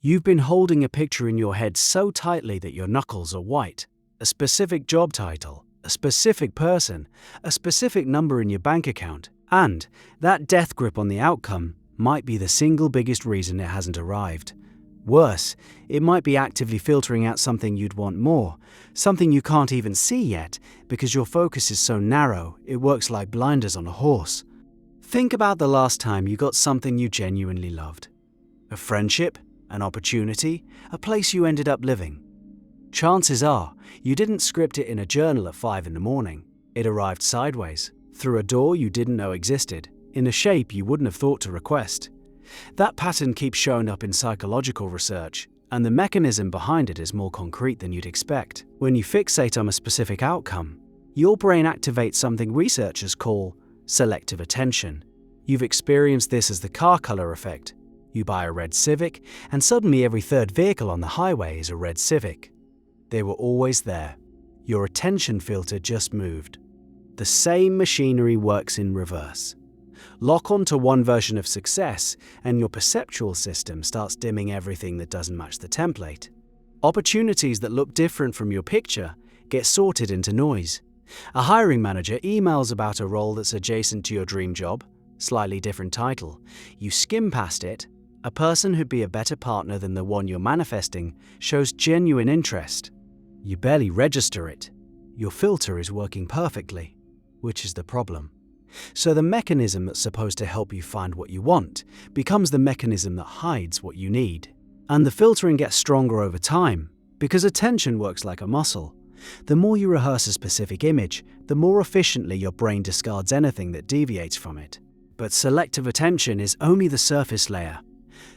You've been holding a picture in your head so tightly that your knuckles are white. A specific job title, a specific person, a specific number in your bank account, and that death grip on the outcome might be the single biggest reason it hasn't arrived. Worse, it might be actively filtering out something you'd want more, something you can't even see yet because your focus is so narrow it works like blinders on a horse. Think about the last time you got something you genuinely loved. A friendship, an opportunity, a place you ended up living. Chances are you didn't script it in a journal at 5 a.m. It arrived sideways, through a door you didn't know existed, in a shape you wouldn't have thought to request. That pattern keeps showing up in psychological research, and the mechanism behind it is more concrete than you'd expect. When you fixate on a specific outcome, your brain activates something researchers call selective attention. You've experienced this as the car color effect. You buy a red Civic, and suddenly every third vehicle on the highway is a red Civic. They were always there. Your attention filter just moved. The same machinery works in reverse. Lock onto one version of success, and your perceptual system starts dimming everything that doesn't match the template. Opportunities that look different from your picture get sorted into noise. A hiring manager emails about a role that's adjacent to your dream job, slightly different title. You skim past it. A person who'd be a better partner than the one you're manifesting shows genuine interest. You barely register it. Your filter is working perfectly, which is the problem. So the mechanism that's supposed to help you find what you want becomes the mechanism that hides what you need. And the filtering gets stronger over time because attention works like a muscle. The more you rehearse a specific image, the more efficiently your brain discards anything that deviates from it. But selective attention is only the surface layer.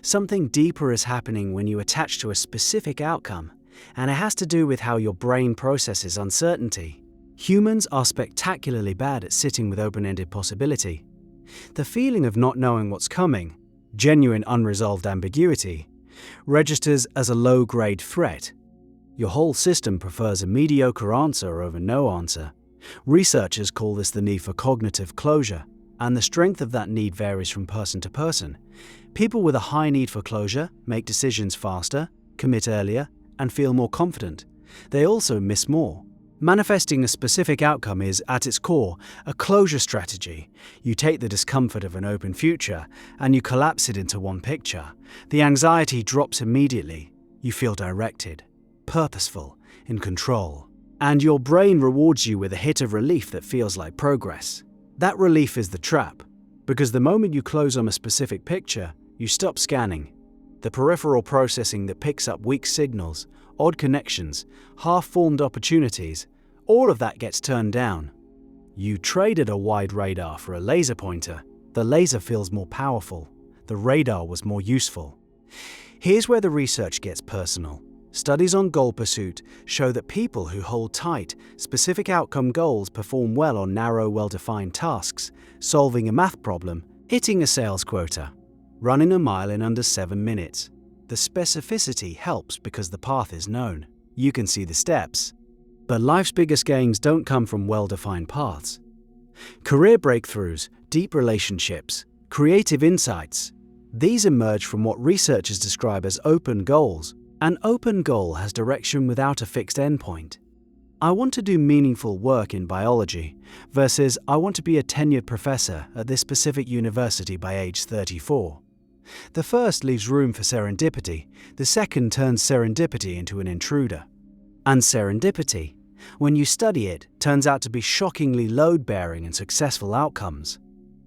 Something deeper is happening when you attach to a specific outcome, and it has to do with how your brain processes uncertainty. Humans are spectacularly bad at sitting with open-ended possibility. The feeling of not knowing what's coming, genuine unresolved ambiguity, registers as a low-grade threat. Your whole system prefers a mediocre answer over no answer. Researchers call this the need for cognitive closure, and the strength of that need varies from person to person. People with a high need for closure make decisions faster, commit earlier, and feel more confident. They also miss more. Manifesting a specific outcome is, at its core, a closure strategy. You take the discomfort of an open future and you collapse it into one picture. The anxiety drops immediately. You feel directed, purposeful, in control. And your brain rewards you with a hit of relief that feels like progress. That relief is the trap, because the moment you close on a specific picture, you stop scanning. The peripheral processing that picks up weak signals, odd connections, half-formed opportunities, all of that gets turned down. You traded a wide radar for a laser pointer. The laser feels more powerful. The radar was more useful. Here's where the research gets personal. Studies on goal pursuit show that people who hold tight, specific outcome goals perform well on narrow, well-defined tasks, solving a math problem, hitting a sales quota, running a mile in under 7 minutes. The specificity helps because the path is known. You can see the steps. But life's biggest gains don't come from well-defined paths. Career breakthroughs, deep relationships, creative insights, these emerge from what researchers describe as open goals. An open goal has direction without a fixed endpoint. I want to do meaningful work in biology versus I want to be a tenured professor at this specific university by age 34. The first leaves room for serendipity, the second turns serendipity into an intruder. And serendipity, when you study it, turns out to be shockingly load-bearing and successful outcomes.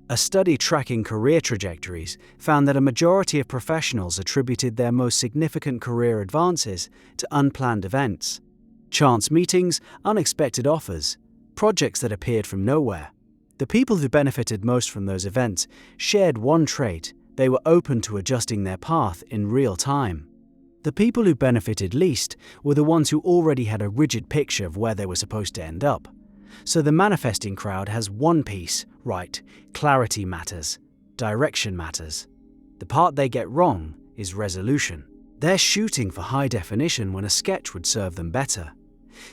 A study tracking career trajectories found that a majority of professionals attributed their most significant career advances to unplanned events. Chance meetings, unexpected offers, projects that appeared from nowhere. The people who benefited most from those events shared one trait: they were open to adjusting their path in real time. The people who benefited least were the ones who already had a rigid picture of where they were supposed to end up. So the manifesting crowd has one piece right: clarity matters, direction matters. The part they get wrong is resolution. They're shooting for high definition when a sketch would serve them better.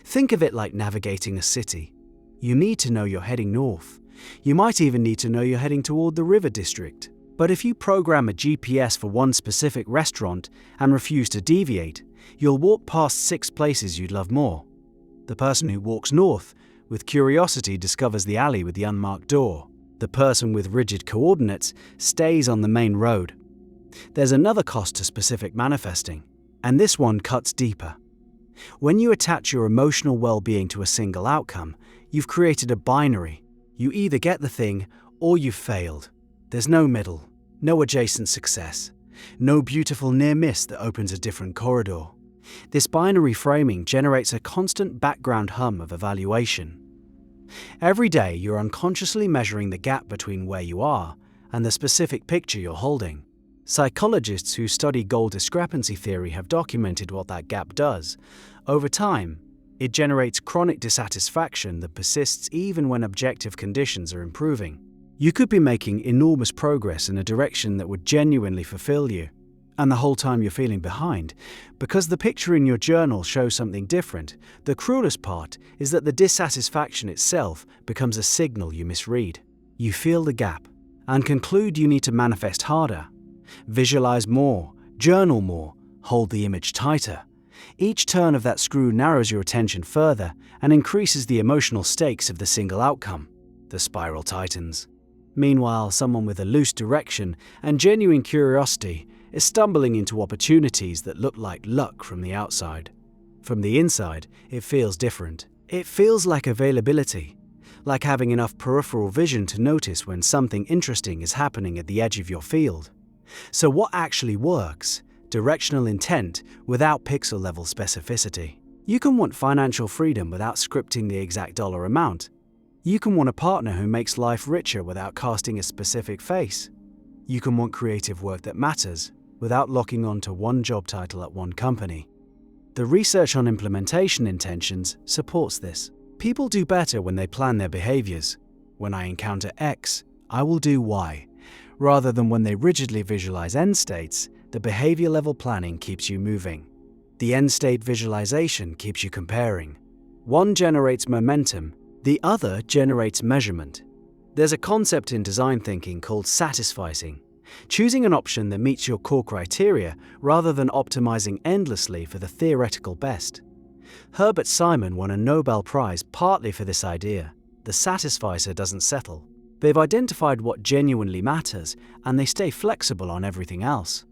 Think of it like navigating a city. You need to know you're heading north. You might even need to know you're heading toward the river district. But if you program a GPS for one specific restaurant and refuse to deviate, you'll walk past 6 places you'd love more. The person who walks north with curiosity discovers the alley with the unmarked door. The person with rigid coordinates stays on the main road. There's another cost to specific manifesting, and this one cuts deeper. When you attach your emotional well-being to a single outcome, you've created a binary. You either get the thing or you've failed. There's no middle, no adjacent success, no beautiful near miss that opens a different corridor. This binary framing generates a constant background hum of evaluation. Every day you're unconsciously measuring the gap between where you are and the specific picture you're holding. Psychologists who study goal discrepancy theory have documented what that gap does. Over time, it generates chronic dissatisfaction that persists even when objective conditions are improving. You could be making enormous progress in a direction that would genuinely fulfill you, and the whole time you're feeling behind, because the picture in your journal shows something different. The cruelest part is that the dissatisfaction itself becomes a signal you misread. You feel the gap and conclude you need to manifest harder. Visualize more, journal more, hold the image tighter. Each turn of that screw narrows your attention further and increases the emotional stakes of the single outcome. The spiral tightens. Meanwhile, someone with a loose direction and genuine curiosity is stumbling into opportunities that look like luck from the outside. From the inside, it feels different. It feels like availability, like having enough peripheral vision to notice when something interesting is happening at the edge of your field. So what actually works? Directional intent without pixel-level specificity. You can want financial freedom without scripting the exact dollar amount. You can want a partner who makes life richer without casting a specific face. You can want creative work that matters without locking on to one job title at one company. The research on implementation intentions supports this. People do better when they plan their behaviors. When I encounter X, I will do Y. Rather than when they rigidly visualize end states, the behavior-level planning keeps you moving. The end-state visualization keeps you comparing. One generates momentum, the other generates measurement. There's a concept in design thinking called satisficing, choosing an option that meets your core criteria rather than optimizing endlessly for the theoretical best. Herbert Simon won a Nobel Prize partly for this idea. The satisficer doesn't settle. They've identified what genuinely matters, and they stay flexible on everything else.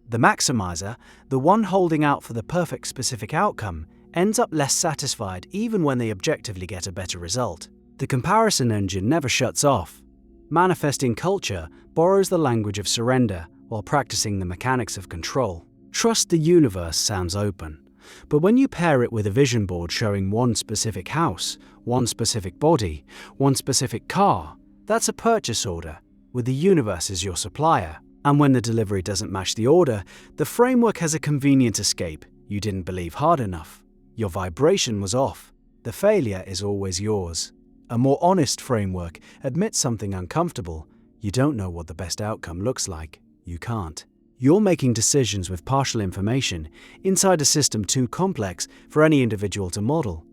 The maximizer, the one holding out for the perfect specific outcome, ends up less satisfied even when they objectively get a better result. The comparison engine never shuts off. Manifesting culture borrows the language of surrender while practicing the mechanics of control. Trust the universe sounds open, but when you pair it with a vision board showing one specific house, one specific body, one specific car, that's a purchase order, with the universe as your supplier. And when the delivery doesn't match the order, the framework has a convenient escape. You didn't believe hard enough. Your vibration was off. The failure is always yours. A more honest framework admits something uncomfortable. You don't know what the best outcome looks like. You can't. You're making decisions with partial information inside a system too complex for any individual to model.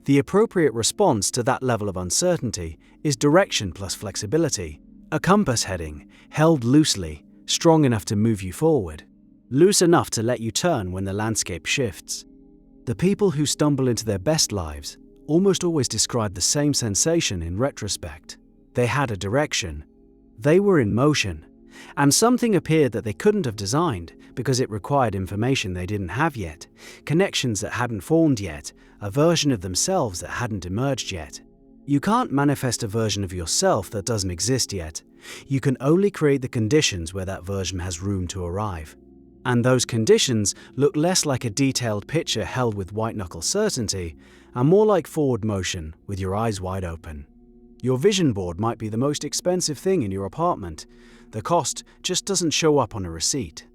The appropriate response to that level of uncertainty is direction plus flexibility. A compass heading, held loosely, strong enough to move you forward, loose enough to let you turn when the landscape shifts. The people who stumble into their best lives almost always describe the same sensation in retrospect. They had a direction. They were in motion. And something appeared that they couldn't have designed because it required information they didn't have yet, connections that hadn't formed yet, a version of themselves that hadn't emerged yet. You can't manifest a version of yourself that doesn't exist yet. You can only create the conditions where that version has room to arrive. And those conditions look less like a detailed picture held with white-knuckle certainty and more like forward motion with your eyes wide open. Your vision board might be the most expensive thing in your apartment. The cost just doesn't show up on a receipt.